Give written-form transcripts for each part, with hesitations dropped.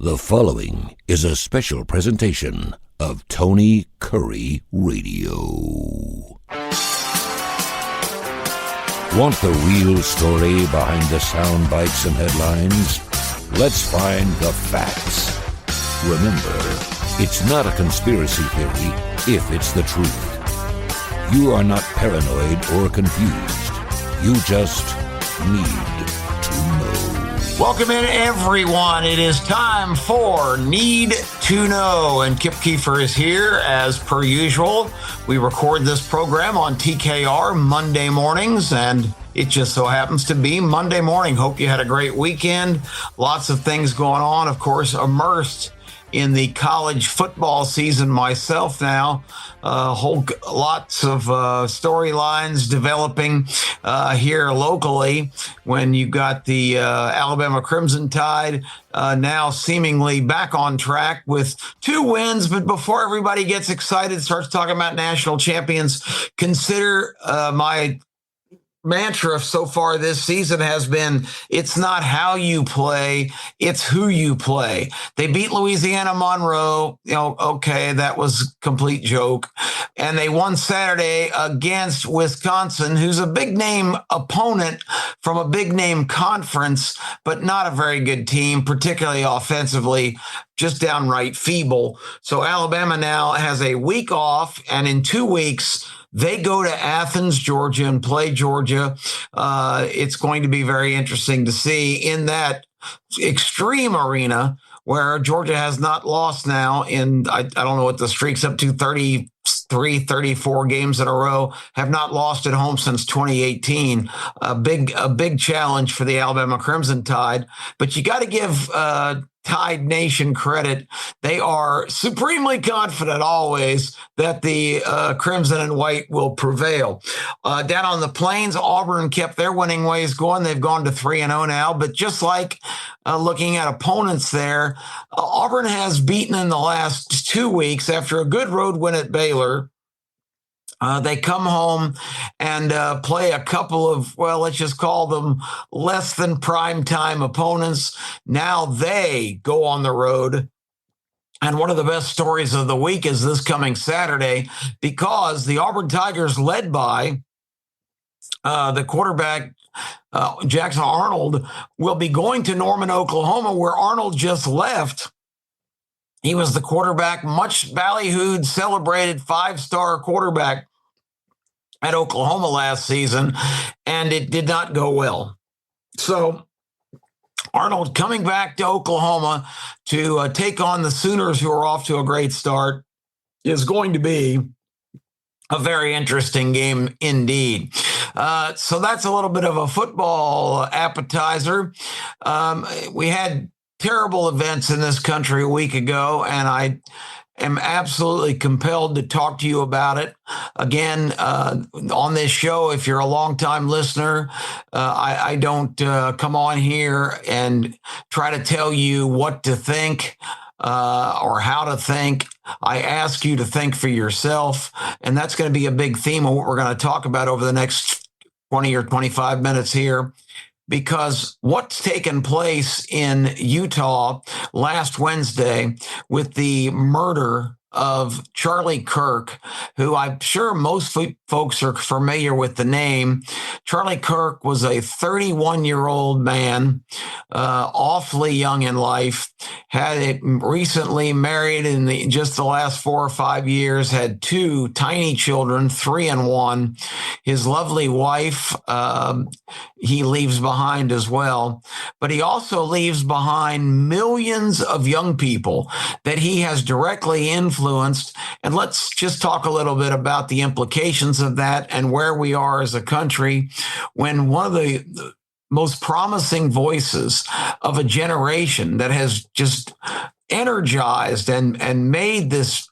The following is a special presentation of Tony Kurre Radio. Want the real story behind the sound bites and headlines? Let's find the facts. Remember, it's not a conspiracy theory if it's the truth. You are not paranoid or confused. You just need to know. Welcome in, everyone. It is time for Need to Know, and Keefer is here as per usual. We record this program on TKR Monday mornings, and it just so happens to be Monday morning. Hope you had a great weekend. Lots of things going on, of course, immersed in the college football season myself now. Lots of storylines developing here locally when you got the Alabama Crimson Tide now seemingly back on track with 2 wins. But before everybody gets excited, starts talking about national champions, consider my mantra so far this season has been, it's not how you play, it's who you play. They beat Louisiana Monroe. Okay, that was a complete joke. And they won Saturday against Wisconsin, who's a big name opponent from a big name conference, but not a very good team, particularly offensively, just downright feeble. So Alabama now has a week off, and in 2 weeks, they go to Athens, Georgia, and play Georgia. It's going to be very interesting to see in that extreme arena where Georgia has not lost now in, I don't know what the streak's up to, 33, 34 games in a row, have not lost at home since 2018. A big challenge for the Alabama Crimson Tide. But you got to give Tide Nation credit. They are supremely confident always that the Crimson and White will prevail. Down on the Plains, Auburn kept their winning ways going. They've gone to 3-0 now, but just like looking at opponents there, Auburn has beaten in the last 2 weeks after a good road win at Baylor. They come home and play a couple of, well, let's just call them less than prime time opponents. Now they go on the road. And one of the best stories of the week is this coming Saturday, because the Auburn Tigers, led by the quarterback, Jackson Arnold, will be going to Norman, Oklahoma, where Arnold just left. He was the quarterback, much ballyhooed, celebrated 5-star quarterback at Oklahoma last season, and it did not go well. So Arnold coming back to Oklahoma to take on the Sooners, who are off to a great start, is going to be a very interesting game indeed. So that's a little bit of a football appetizer. We had terrible events in this country a week ago, and I am absolutely compelled to talk to you about it. Again, on this show, if you're a longtime listener, I don't come on here and try to tell you what to think or how to think. I ask you to think for yourself, and that's going to be a big theme of what we're going to talk about over the next 20 or 25 minutes here. Because what's taken place in Utah last Wednesday with the murder of Charlie Kirk, who I'm sure most folks are familiar with the name. Charlie Kirk was a 31-year-old man, awfully young in life, had recently married in just the last 4 or 5 years, had 2 tiny children, 3 and 1. His lovely wife, he leaves behind as well, but he also leaves behind millions of young people that he has directly influenced. And let's just talk a little bit about the implications of that and where we are as a country when one of the most promising voices of a generation that has just energized and made this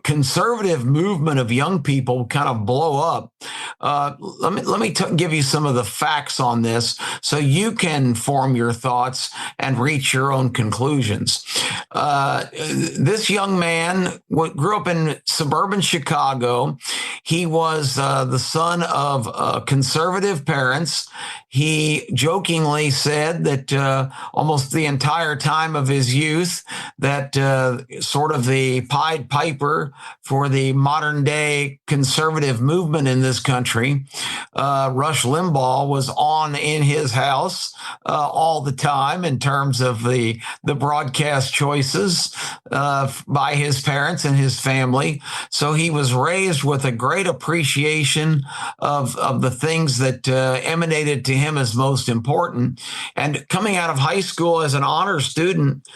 conservative movement of young people kind of blow up. Let me give you some of the facts on this so you can form your thoughts and reach your own conclusions. This young man grew up in suburban Chicago. He was the son of conservative parents. He jokingly said that almost the entire time of his youth, that sort of the Pied Piper for the modern day conservative movement in this country, Rush Limbaugh, was on in his house all the time in terms of the broadcast choices by his parents and his family. So he was raised with a great appreciation of the things that emanated to him as most important. And coming out of high school as an honor student,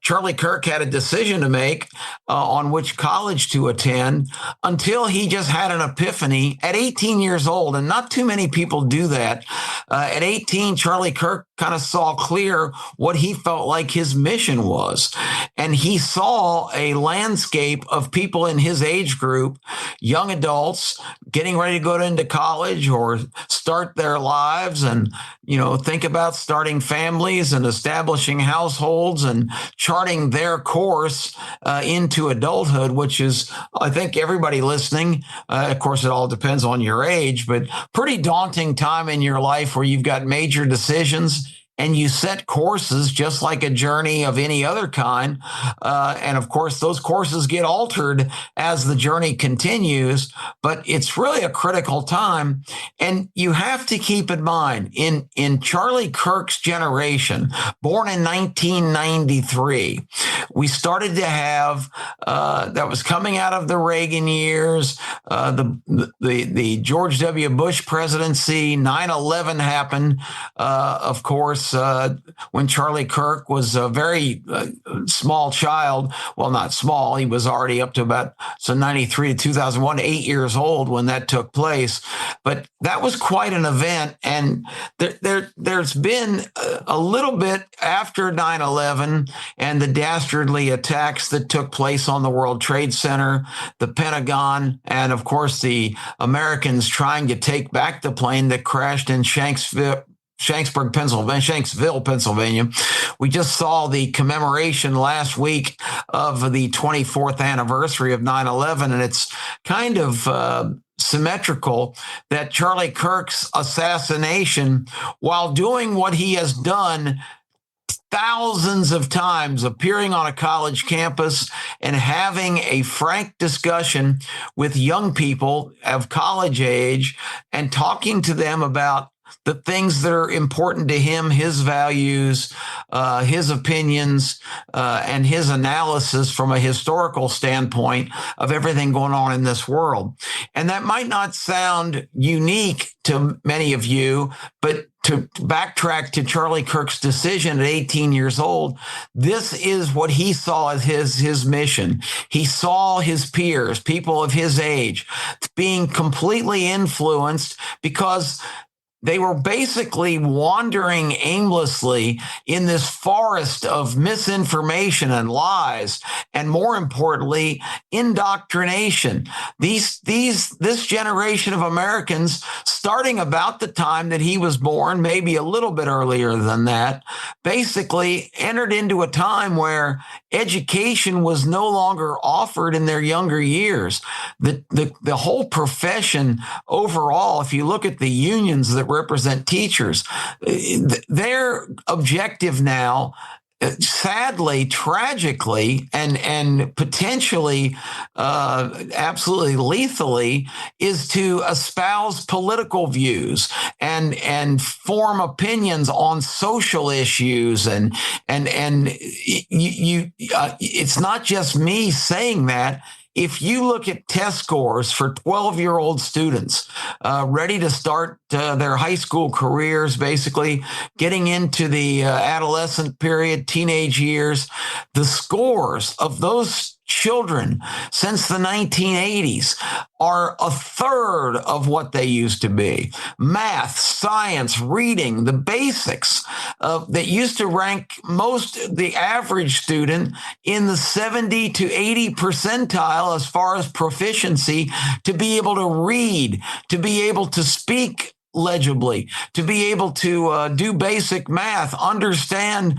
Charlie Kirk had a decision to make on which college to attend, until he just had an epiphany at 18 years old. And not too many people do that. At 18, Charlie Kirk kind of saw clear what he felt like his mission was. And he saw a landscape of people in his age group, young adults getting ready to go into college or start their lives and, think about starting families and establishing households and charting their course into adulthood, which is, I think, everybody listening. Of course, it all depends on your age, but pretty daunting time in your life where you've got major decisions and you set courses just like a journey of any other kind. And of course, those courses get altered as the journey continues, but it's really a critical time. And you have to keep in mind, in Charlie Kirk's generation, born in 1993, we started to have, that was coming out of the Reagan years, the George W. Bush presidency, 9/11 happened, of course, when Charlie Kirk was a very small child. Well, not small. He was already up to about 93 to 2001, 8 years old when that took place. But that was quite an event. And there's been a little bit after 9/11 and the dastardly attacks that took place on the World Trade Center, the Pentagon, and of course the Americans trying to take back the plane that crashed in Shanksville, Pennsylvania. We just saw the commemoration last week of the 24th anniversary of 9/11, and it's kind of symmetrical that Charlie Kirk's assassination, while doing what he has done thousands of times, appearing on a college campus and having a frank discussion with young people of college age and talking to them about the things that are important to him, his values, his opinions, and his analysis from a historical standpoint of everything going on in this world. And that might not sound unique to many of you, but to backtrack to Charlie Kirk's decision at 18 years old, this is what he saw as his mission. He saw his peers, people of his age, being completely influenced because they were basically wandering aimlessly in this forest of misinformation and lies, and more importantly, indoctrination. This generation of Americans, starting about the time that he was born, maybe a little bit earlier than that, basically entered into a time where education was no longer offered in their younger years. The whole profession overall, if you look at the unions that represent teachers, their objective now, sadly, tragically, and potentially absolutely lethally, is to espouse political views and form opinions on social issues. And it's not just me saying that. If you look at test scores for 12-year-old students ready to start their high school careers, basically getting into the adolescent period, teenage years, the scores of those children since the 1980s are a third of what they used to be. Math, science, reading, the basics that used to rank the average student in the 70 to 80 percentile as far as proficiency, to be able to read, to be able to speak legibly, to be able to do basic math, understand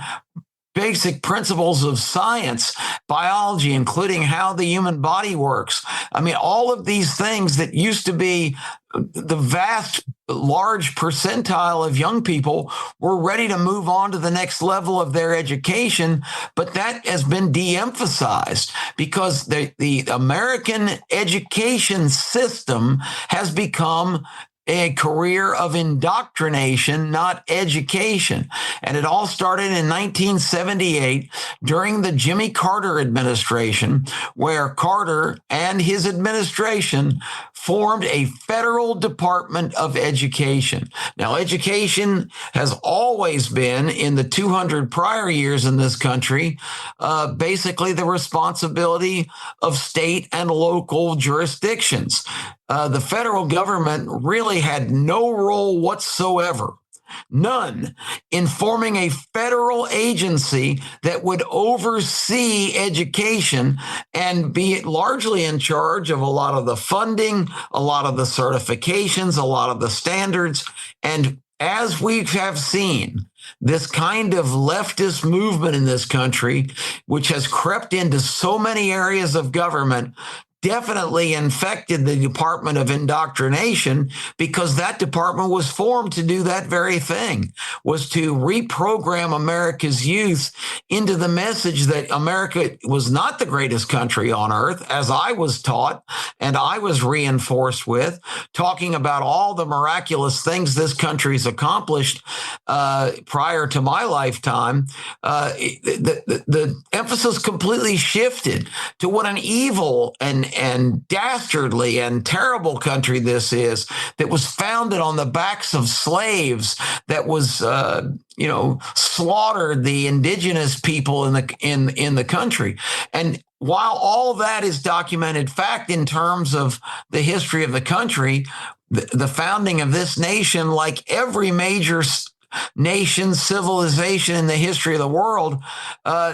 basic principles of science biology, including how the human body works. I mean, all of these things that used to be the vast, large percentile of young people were ready to move on to the next level of their education, but that has been de-emphasized because the American education system has become a career of indoctrination, not education. And it all started in 1978 during the Jimmy Carter administration, where Carter and his administration formed a federal Department of Education. Now, education has always been, in the 200 prior years in this country, basically the responsibility of state and local jurisdictions. The federal government really had no role whatsoever, none, in forming a federal agency that would oversee education and be largely in charge of a lot of the funding, a lot of the certifications, a lot of the standards. And as we have seen, this kind of leftist movement in this country, which has crept into so many areas of government, definitely infected the Department of Indoctrination, because that department was formed to do that very thing, was to reprogram America's youth into the message that America was not the greatest country on earth, as I was taught and I was reinforced with, talking about all the miraculous things this country's accomplished prior to my lifetime. The emphasis completely shifted to what an evil and dastardly and terrible country this is, that was founded on the backs of slaves, that was slaughtered the indigenous people in the country. And while all that is documented fact in terms of the history of the country, the founding of this nation, like every major nation, civilization in the history of the world,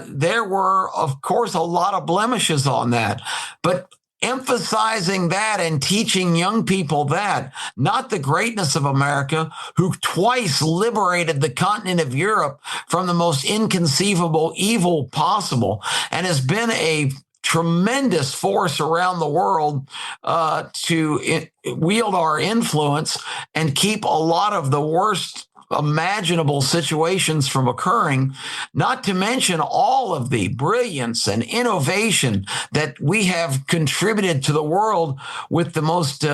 there were, of course, a lot of blemishes on that. But emphasizing that and teaching young people that, not the greatness of America, who twice liberated the continent of Europe from the most inconceivable evil possible, and has been a tremendous force around the world to wield our influence and keep a lot of the worst imaginable situations from occurring, not to mention all of the brilliance and innovation that we have contributed to the world with the most,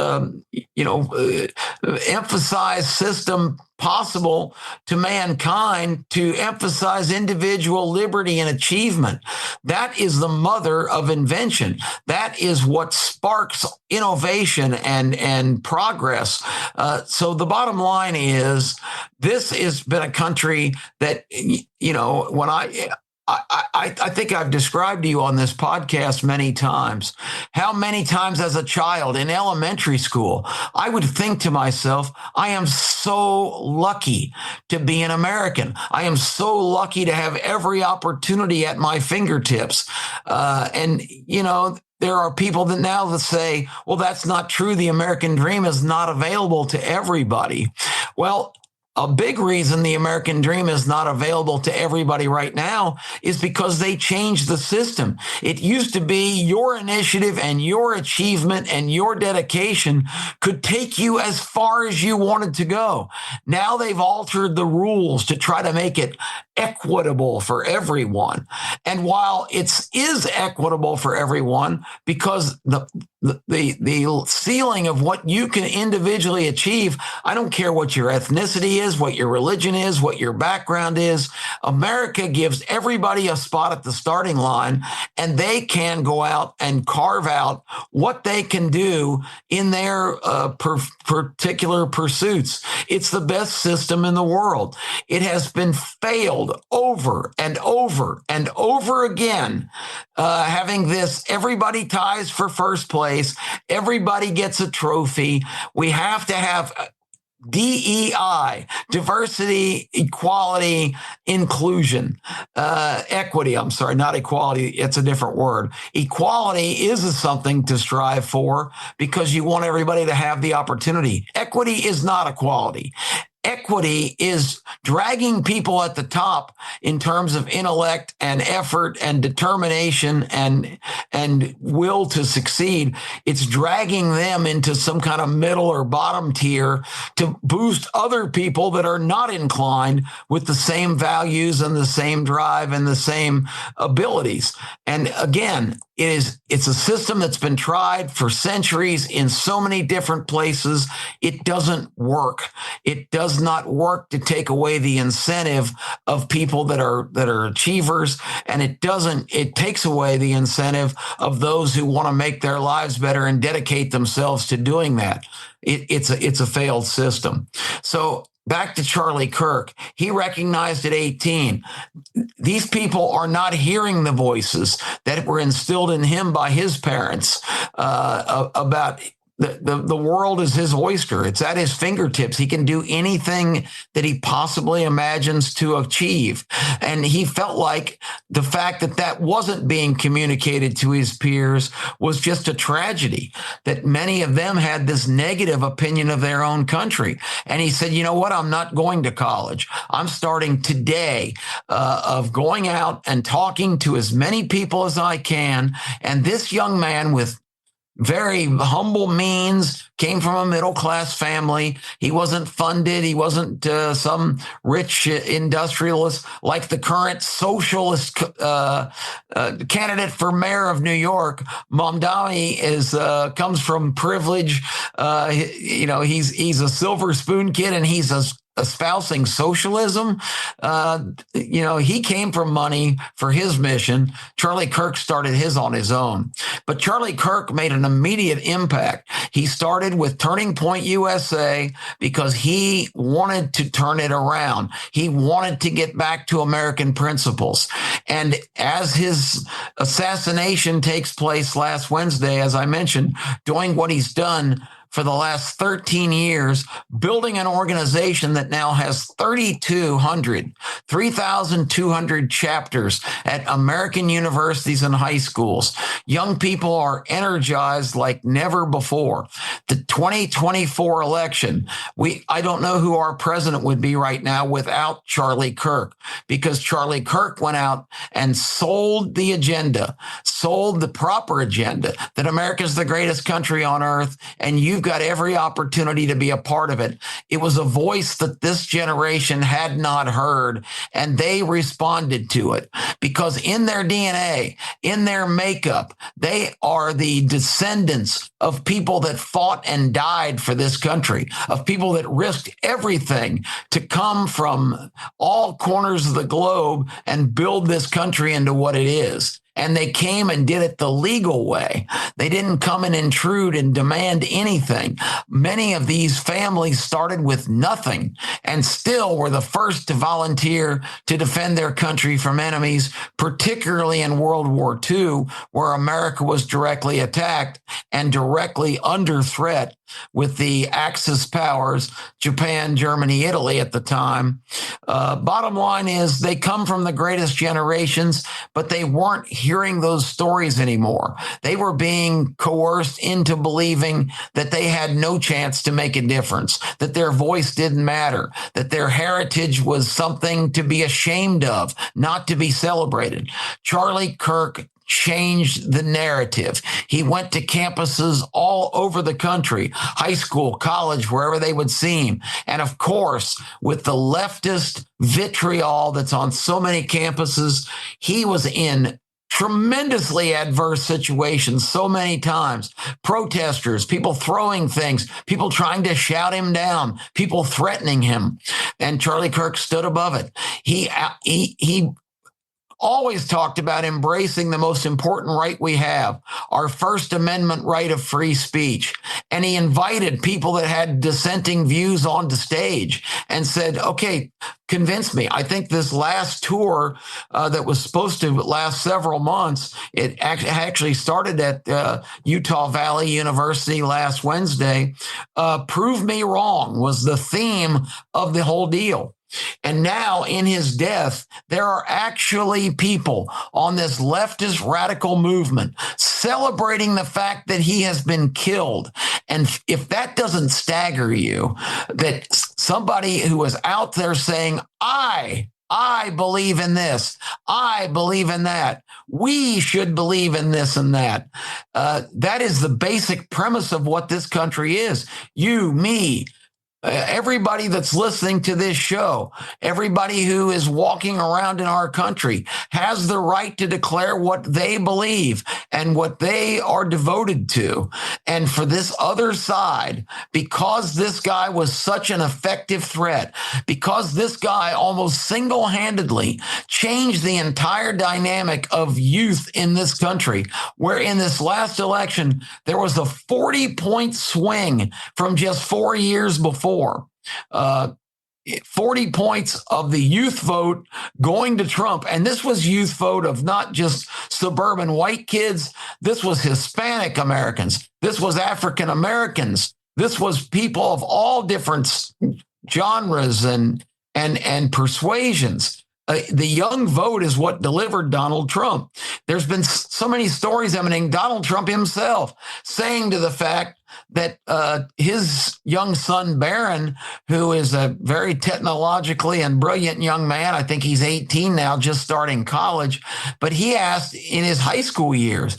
emphasized system possible to mankind, to emphasize individual liberty and achievement. That is the mother of invention. That is what sparks innovation and progress. So the bottom line is, this has been a country that, when I think I've described to you on this podcast many times, how many times as a child in elementary school, I would think to myself, I am so lucky to be an American. I am so lucky to have every opportunity at my fingertips. There are people that now say, well, that's not true. The American dream is not available to everybody. Well, a big reason the American dream is not available to everybody right now is because they changed the system. It used to be your initiative and your achievement and your dedication could take you as far as you wanted to go. Now they've altered the rules to try to make it equitable for everyone. And while it is equitable for everyone, because the ceiling of what you can individually achieve, I don't care what your ethnicity is, what your religion is, what your background is. America gives everybody a spot at the starting line, and they can go out and carve out what they can do in their particular pursuits. It's the best system in the world. It has been failed over and over and over again, having this everybody ties for first place, everybody gets a trophy. We have to have DEI, diversity, equality, inclusion, equity. I'm sorry, not equality. It's a different word. Equality is something to strive for because you want everybody to have the opportunity. Equity is not equality. equity is dragging people at the top in terms of intellect and effort and determination and will to succeed. It's dragging them into some kind of middle or bottom tier to boost other people that are not inclined with the same values and the same drive and the same abilities. And again, it's a system that's been tried for centuries in so many different places. It doesn't work. It does not work to take away the incentive of people that are achievers, and it takes away the incentive of those who want to make their lives better and dedicate themselves to doing that. It's a failed system. So back to Charlie Kirk. He recognized at 18, these people are not hearing the voices that were instilled in him by his parents about the world is his oyster. It's at his fingertips. He can do anything that he possibly imagines to achieve. And he felt like the fact that wasn't being communicated to his peers was just a tragedy, that many of them had this negative opinion of their own country. And he said, you know what? I'm not going to college. I'm starting today of going out and talking to as many people as I can. And this young man with very humble means, came from a middle-class family. He wasn't funded. He wasn't some rich industrialist like the current socialist candidate for mayor of New York. Mamdani comes from privilege. He's a silver spoon kid, and he's espousing socialism. He came from money for his mission. Charlie Kirk started his on his own. But Charlie Kirk made an immediate impact. He started with Turning Point USA because he wanted to turn it around. He wanted to get back to American principles. And as his assassination takes place last Wednesday, as I mentioned, doing what he's done for the last 13 years, building an organization that now has 3,200 chapters at American universities and high schools. Young people are energized like never before. The 2024 election, I don't know who our president would be right now without Charlie Kirk, because Charlie Kirk went out and sold the agenda, sold the proper agenda that America's the greatest country on earth, and you've got every opportunity to be a part of it. It was a voice that this generation had not heard, and they responded to it because in their DNA, in their makeup, they are the descendants of people that fought and died for this country, of people that risked everything to come from all corners of the globe and build this country into what it is. And they came and did it the legal way. They didn't come and intrude and demand anything. Many of these families started with nothing and still were the first to volunteer to defend their country from enemies, particularly in World War II, where America was directly attacked and directly under threat with the Axis powers, Japan, Germany, Italy at the time. Bottom line is they come from the greatest generations, but they weren't hearing those stories anymore. They were being coerced into believing that they had no chance to make a difference, that their voice didn't matter, that their heritage was something to be ashamed of, not to be celebrated. Charlie Kirk changed the narrative. He went to campuses all over the country, high school, college, wherever they would see him. And of course, with the leftist vitriol that's on so many campuses, he was in tremendously adverse situations so many times. Protesters, people throwing things, people trying to shout him down, people threatening him. And Charlie Kirk stood above it. He always talked about embracing the most important right we have, our First Amendment right of free speech. And he invited people that had dissenting views onto stage and said, okay, convince me. I think this last tour that was supposed to last several months, it actually started at Utah Valley University last Wednesday. Prove me wrong was the theme of the whole deal. And now in his death, there are actually people on this leftist radical movement celebrating the fact that he has been killed. And if that doesn't stagger you, that somebody who was out there saying, I believe in this. I believe in that. We should believe in this and that. That is the basic premise of what this country is. You, me, everybody that's listening to this show, everybody who is walking around in our country has the right to declare what they believe and what they are devoted to. And for this other side, because this guy was such an effective threat, because this guy almost single-handedly changed the entire dynamic of youth in this country, where in this last election, there was a 40-point swing from just 4 years before. 40 points of the youth vote going to Trump. And this was youth vote of not just suburban white kids. This was Hispanic Americans. This was African Americans. This was people of all different genres and persuasions. The young vote is what delivered Donald Trump. There's been so many stories emanating Donald Trump himself saying to the fact that his young son, Barron, who is a very technologically and brilliant young man, I think he's 18 now, just starting college, but he asked in his high school years,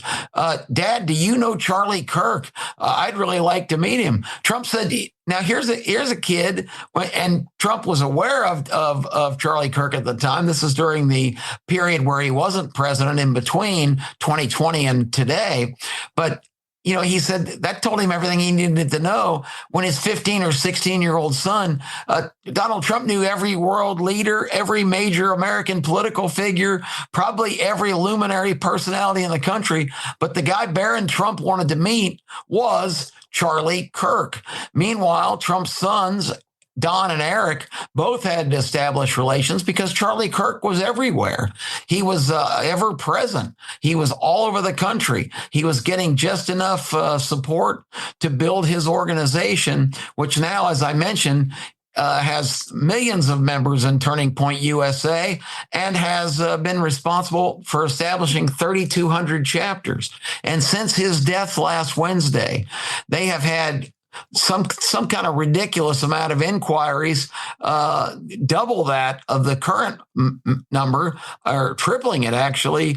Dad, do you know Charlie Kirk? I'd really like to meet him. Trump said, now here's a kid, and Trump was aware of Charlie Kirk at the time. This is during the period where he wasn't president, in between 2020 and today. But he said that told him everything he needed to know. When his 15 or 16-year-old son, Donald Trump knew every world leader, every major American political figure, probably every luminary personality in the country. But the guy Barron Trump wanted to meet was Charlie Kirk. Meanwhile, Trump's sons, Don and Eric, both had established relations because Charlie Kirk was everywhere. He was ever present. He was all over the country. He was getting just enough support to build his organization, which now, as I mentioned, has millions of members in Turning Point USA and has been responsible for establishing 3,200 chapters. And since his death last Wednesday, they have had some kind of ridiculous amount of inquiries, double that of the current number, or tripling it actually,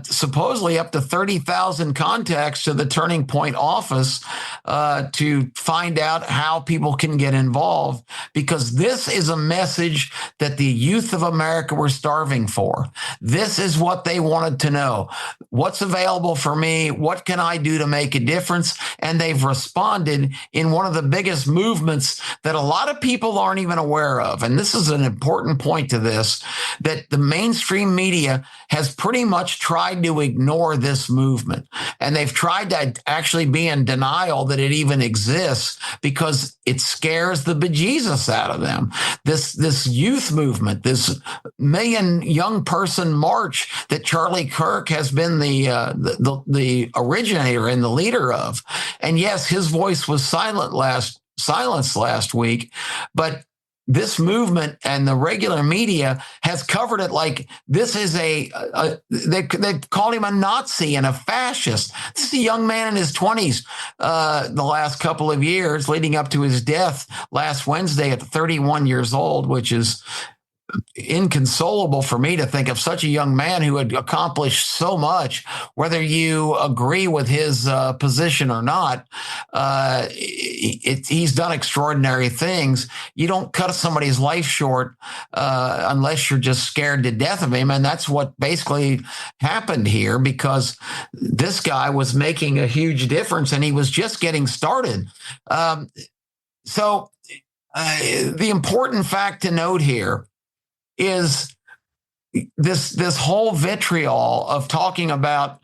supposedly up to 30,000 contacts to the Turning Point office to find out how people can get involved, because this is a message that the youth of America were starving for. This is what they wanted to know. What's available for me? What can I do to make a difference? And they've responded in one of the biggest movements that a lot of people aren't even aware of. And this is an important point to this, that the mainstream media has pretty much tried to ignore this movement. And they've tried to actually be in denial that it even exists because it scares the bejesus out of them. This youth movement, this million young person march that Charlie Kirk has been the originator and the leader of. And yes, his voice was silenced last week, but this movement and the regular media has covered it like this is they called him a Nazi and a fascist. This is a young man in his 20s, the last couple of years leading up to his death last Wednesday at 31 years old, which is inconsolable for me to think of such a young man who had accomplished so much, whether you agree with his position or not. He's done extraordinary things. You don't cut somebody's life short unless you're just scared to death of him. And that's what basically happened here, because this guy was making a huge difference and he was just getting started. So the important fact to note here is this whole vitriol of talking about,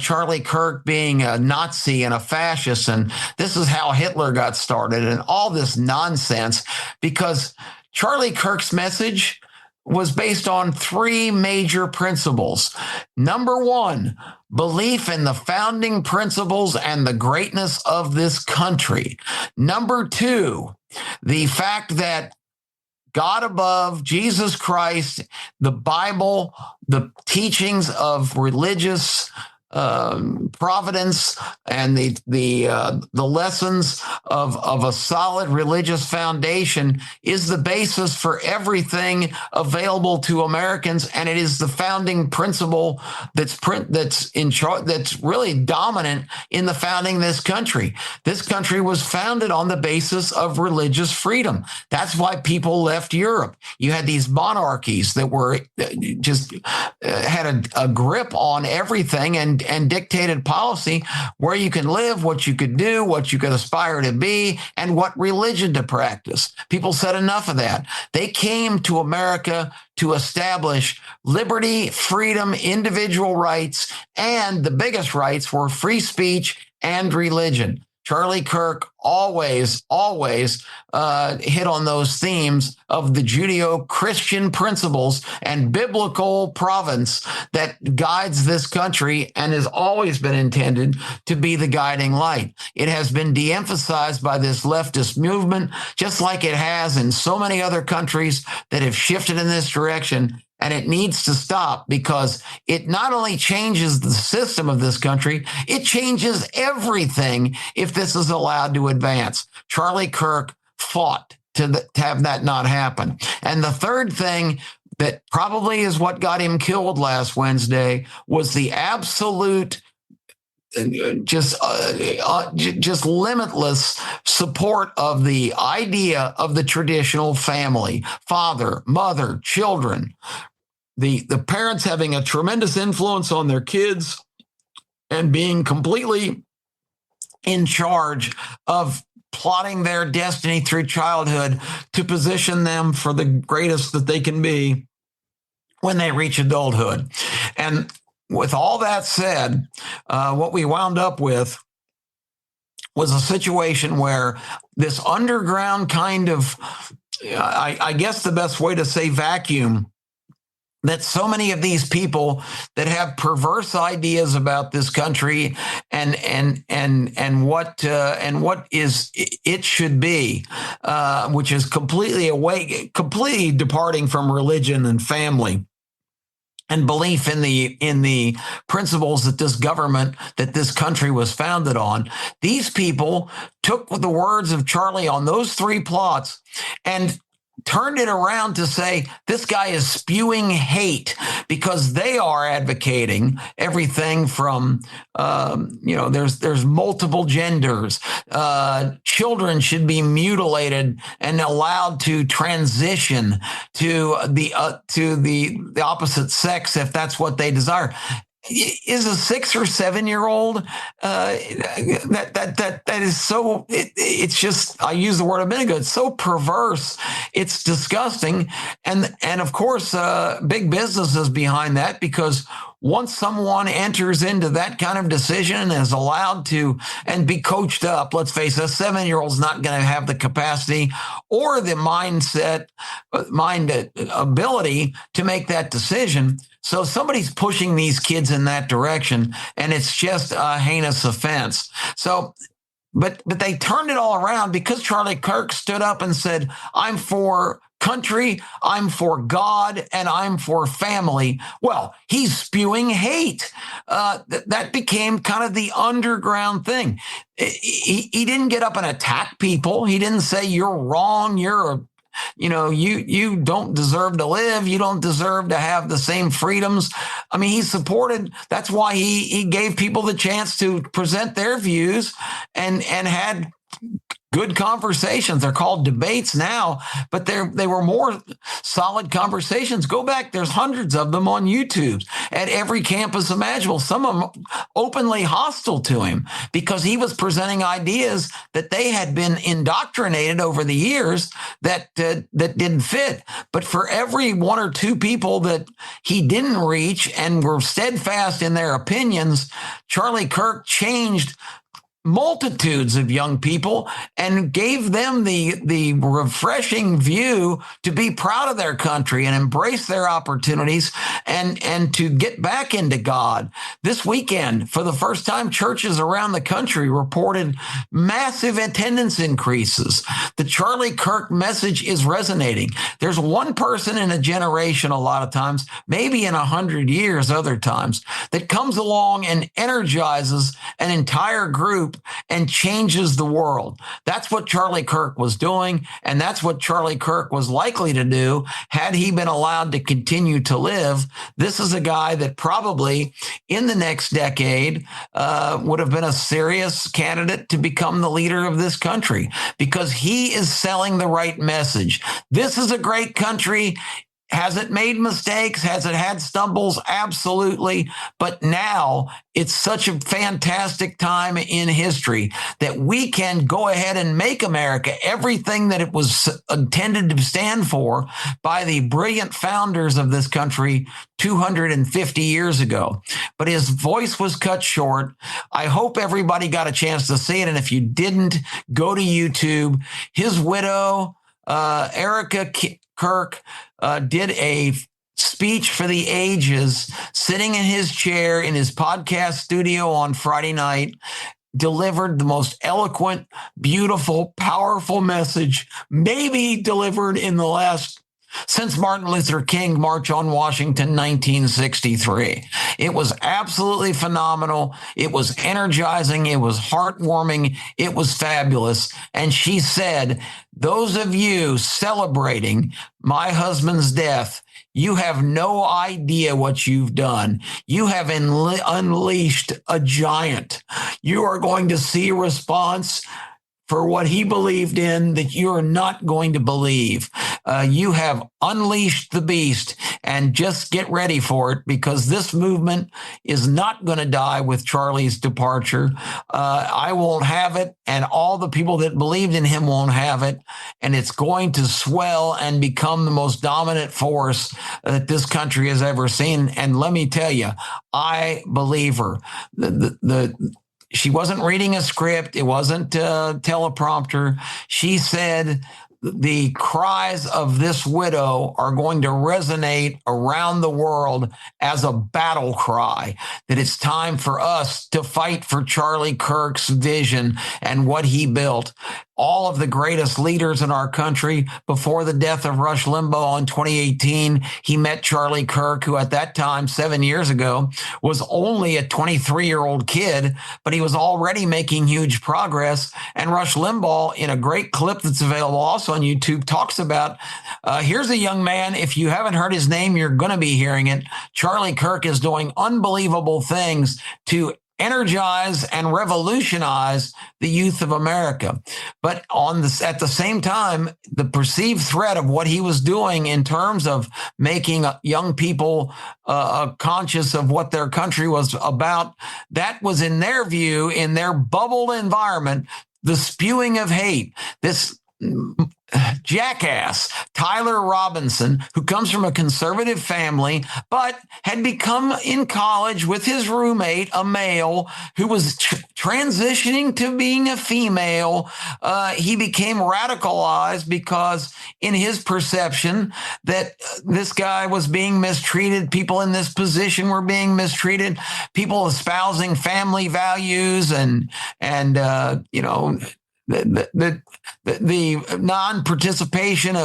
Charlie Kirk being a Nazi and a fascist, and this is how Hitler got started, and all this nonsense, because Charlie Kirk's message was based on three major principles. Number one, belief in the founding principles and the greatness of this country. Number two, the fact that God above, Jesus Christ, the Bible, the teachings of religious providence and the lessons of a solid religious foundation is the basis for everything available to Americans, and it is the founding principle that's really dominant in the founding of this country. This country was founded on the basis of religious freedom. That's why people left Europe. You had these monarchies that were just had a grip on everything and dictated policy, where you can live, what you could do, what you could aspire to be, and what religion to practice. People said enough of that. They came to America to establish liberty, freedom, individual rights, and the biggest rights were free speech and religion. Charlie Kirk always hit on those themes of the Judeo-Christian principles and biblical province that guides this country and has always been intended to be the guiding light. It has been de-emphasized by this leftist movement, just like it has in so many other countries that have shifted in this direction. And it needs to stop, because it not only changes the system of this country, it changes everything if this is allowed to advance. Charlie Kirk fought to have that not happen. And the third thing that probably is what got him killed last Wednesday was the absolute just limitless support of the idea of the traditional family, father, mother, children, the parents having a tremendous influence on their kids and being completely in charge of plotting their destiny through childhood to position them for the greatest that they can be when they reach adulthood. And with all that said, what we wound up with was a situation where this underground kind of, I guess the best way to say vacuum, that so many of these people that have perverse ideas about this country and what is it should be, which is completely departing from religion and family and belief in the principles that this country was founded on. These people took the words of Charlie on those three plots and turned it around to say this guy is spewing hate, because they are advocating everything from, there's multiple genders. Children should be mutilated and allowed to transition to the opposite sex if that's what they desire. Is a 6 or 7 year old that is so it's just, I used the word a minute ago, it's so perverse, it's disgusting, and of course big business is behind that, because once someone enters into that kind of decision and is allowed to and be coached up, let's face it, a 7-year-old's not going to have the capacity or the mind ability to make that decision. So somebody's pushing these kids in that direction, and it's just a heinous offense. So, but they turned it all around because Charlie Kirk stood up and said, I'm for country, I'm for God, and I'm for family. Well, he's spewing hate. That became kind of the underground thing. He didn't get up and attack people. He didn't say you're wrong, you don't deserve to live. You don't deserve to have the same freedoms. I mean, he supported, that's why he gave people the chance to present their views and had good conversations. They're called debates now, but they were more solid conversations. Go back, there's hundreds of them on YouTube at every campus imaginable. Some of them openly hostile to him because he was presenting ideas that they had been indoctrinated over the years that didn't fit. But for every one or two people that he didn't reach and were steadfast in their opinions, Charlie Kirk changed multitudes of young people and gave them the refreshing view to be proud of their country and embrace their opportunities and to get back into God. This weekend, for the first time, churches around the country reported massive attendance increases. The Charlie Kirk message is resonating. There's one person in a generation, a lot of times, maybe in 100 years, other times, that comes along and energizes an entire group and changes the world. That's what Charlie Kirk was doing, and that's what Charlie Kirk was likely to do had he been allowed to continue to live. This is a guy that probably in the next decade would have been a serious candidate to become the leader of this country because he is selling the right message. This is a great country. Has it made mistakes? Has it had stumbles? Absolutely. But now it's such a fantastic time in history that we can go ahead and make America everything that it was intended to stand for by the brilliant founders of this country 250 years ago. But his voice was cut short. I hope everybody got a chance to see it. And if you didn't, go to YouTube. His widow, Erica Kirk, did a speech for the ages, sitting in his chair in his podcast studio on Friday night, delivered the most eloquent, beautiful, powerful message, maybe delivered in the last since Martin Luther King March on Washington 1963. It was absolutely phenomenal. It was energizing. It was heartwarming. It was fabulous. And she said, those of you celebrating my husband's death, you have no idea what you've done. You have unleashed a giant. You are going to see a response for what he believed in that you're not going to believe. You have unleashed the beast, and just get ready for it because this movement is not going to die with Charlie's departure. I won't have it, and all the people that believed in him won't have it, and it's going to swell and become the most dominant force that this country has ever seen. And let me tell you, I believe her. She wasn't reading a script. It wasn't a teleprompter. She said the cries of this widow are going to resonate around the world as a battle cry, that it's time for us to fight for Charlie Kirk's vision and what he built. All of the greatest leaders in our country, before the death of Rush Limbaugh in 2018, he met Charlie Kirk, who at that time, 7 years ago, was only a 23-year-old kid, but he was already making huge progress. And Rush Limbaugh, in a great clip that's available also on YouTube, talks about, here's a young man, if you haven't heard his name, you're going to be hearing it. Charlie Kirk is doing unbelievable things to energize and revolutionize the youth of America. But at the same time, the perceived threat of what he was doing in terms of making young people conscious of what their country was about, that was, in their view, in their bubbled environment, the spewing of hate. This jackass, Tyler Robinson, who comes from a conservative family, but had become in college with his roommate, a male who was transitioning to being a female. He became radicalized because in his perception that this guy was being mistreated, people in this position were being mistreated, people espousing family values and the non-participation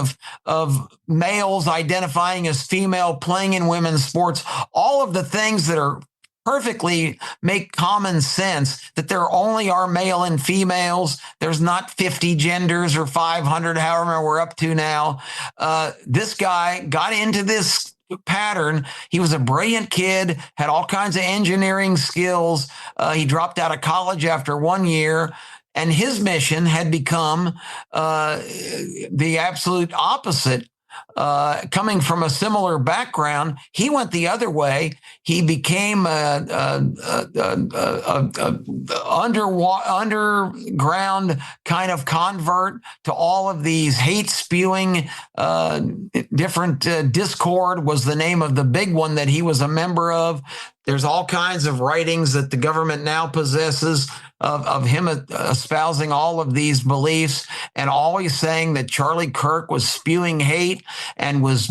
of males identifying as female, playing in women's sports, all of the things that are perfectly make common sense, that there only are male and females. There's not 50 genders or 500, however we're up to now. This guy got into this pattern. He was a brilliant kid, had all kinds of engineering skills. He dropped out of college after 1 year. And his mission had become the absolute opposite. Coming from a similar background, he went the other way. He became underground kind of convert to all of these hate spewing, different Discord was the name of the big one that he was a member of. There's all kinds of writings that the government now possesses of him espousing all of these beliefs and always saying that Charlie Kirk was spewing hate and was,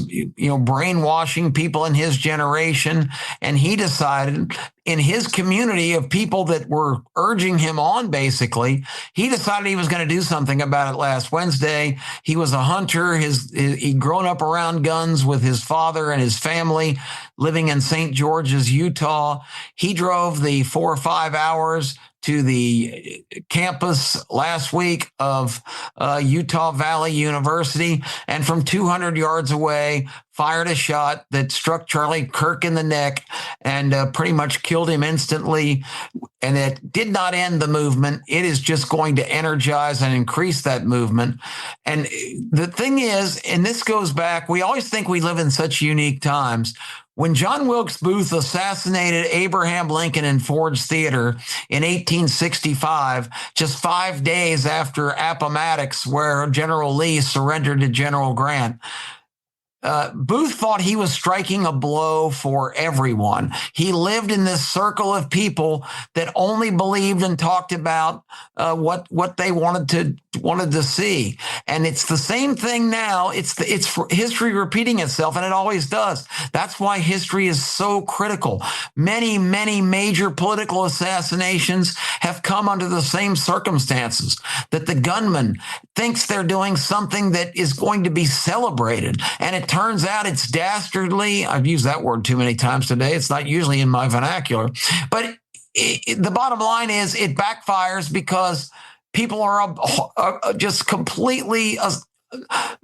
brainwashing people in his generation. And he decided in his community of people that were urging him on, basically, he decided he was going to do something about it last Wednesday. He was a hunter. He'd grown up around guns with his father and his family living in St. George's, Utah. He drove the 4 or 5 hours to the campus last week of Utah Valley University, and from 200 yards away, fired a shot that struck Charlie Kirk in the neck and pretty much killed him instantly. And it did not end the movement. It is just going to energize and increase that movement. And the thing is, and this goes back, we always think we live in such unique times. When John Wilkes Booth assassinated Abraham Lincoln in Ford's Theater in 1865, just 5 days after Appomattox, where General Lee surrendered to General Grant, Booth thought he was striking a blow for everyone. He lived in this circle of people that only believed and talked about what they wanted to see. And it's the same thing now. It's history repeating itself, and it always does. That's why history is so critical. Many, many major political assassinations have come under the same circumstances, that the gunman thinks they're doing something that is going to be celebrated, and it turns out it's dastardly. I've used that word too many times today. It's not usually in my vernacular. But the bottom line is it backfires because people are just completely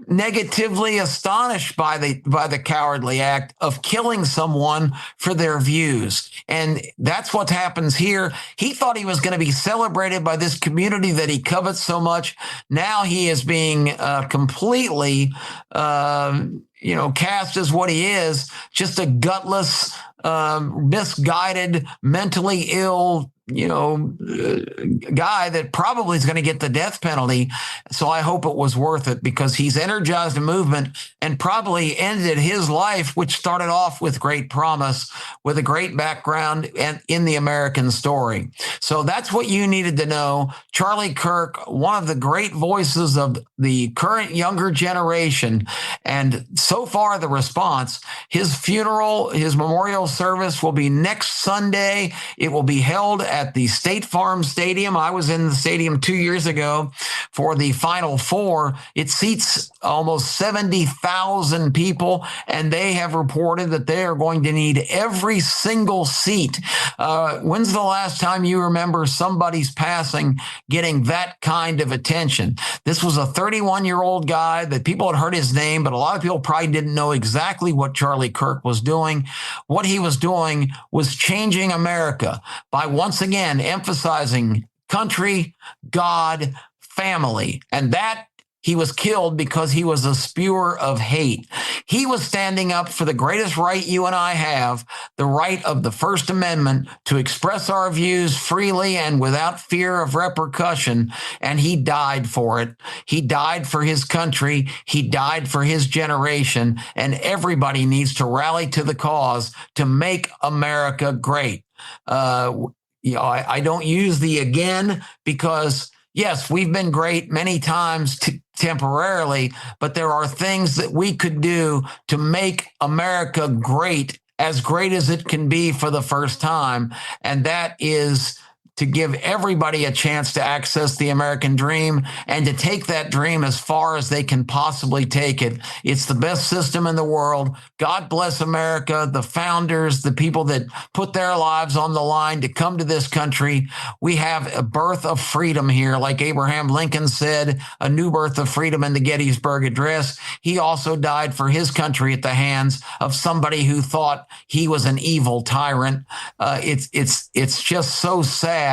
negatively astonished by the cowardly act of killing someone for their views. And that's what happens here. He thought he was going to be celebrated by this community that he covets so much. Now he is being completely cast as what he is, just a gutless, misguided, mentally ill guy that probably is going to get the death penalty. So I hope it was worth it, because he's energized a movement and probably ended his life, which started off with great promise, with a great background and in the American story. So that's what you needed to know. Charlie Kirk, one of the great voices of the current younger generation. And so far, the response, his funeral, his memorial service will be next Sunday. It will be held at the State Farm Stadium. I was in the stadium 2 years ago for the Final Four. It seats almost 70,000 people, and they have reported that they are going to need every single seat. When's the last time you remember somebody's passing getting that kind of attention? This was a 31-year-old guy that people had heard his name, but a lot of people probably didn't know exactly what Charlie Kirk was doing. What he was doing was changing America by once again emphasizing country, God, family, and that he was killed because he was a spewer of hate. He was standing up for the greatest right you and I have, the right of the First Amendment to express our views freely and without fear of repercussion, and he died for it. He died for his country. He died for his generation, and everybody needs to rally to the cause to make America great. I don't use the again because, yes, we've been great many times temporarily, but there are things that we could do to make America great as it can be for the first time. And that is to give everybody a chance to access the American dream and to take that dream as far as they can possibly take it. It's the best system in the world. God bless America, the founders, the people that put their lives on the line to come to this country. We have a birth of freedom here. Like Abraham Lincoln said, a new birth of freedom in the Gettysburg Address. He also died for his country at the hands of somebody who thought he was an evil tyrant. It's just so sad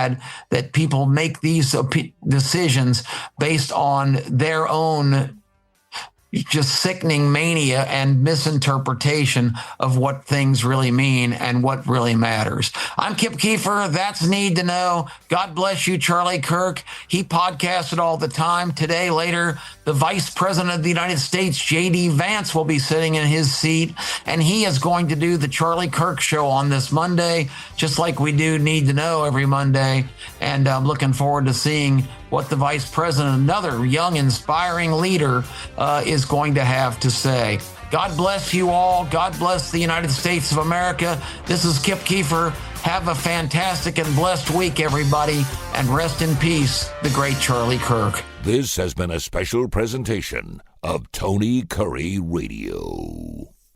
that people make these decisions based on their own just sickening mania and misinterpretation of what things really mean and what really matters. I'm Kip Keefer. That's Need to Know. God bless you, Charlie Kirk. He podcasted all the time. Today, later, the Vice President of the United States, J.D. Vance, will be sitting in his seat, and he is going to do the Charlie Kirk Show on this Monday, just like we do Need to Know every Monday. And I'm looking forward to seeing what the Vice President, another young, inspiring leader, is going to have to say. God bless you all. God bless the United States of America. This is Kip Keefer. Have a fantastic and blessed week, everybody, and rest in peace, the great Charlie Kirk. This has been a special presentation of Tony Curry Radio.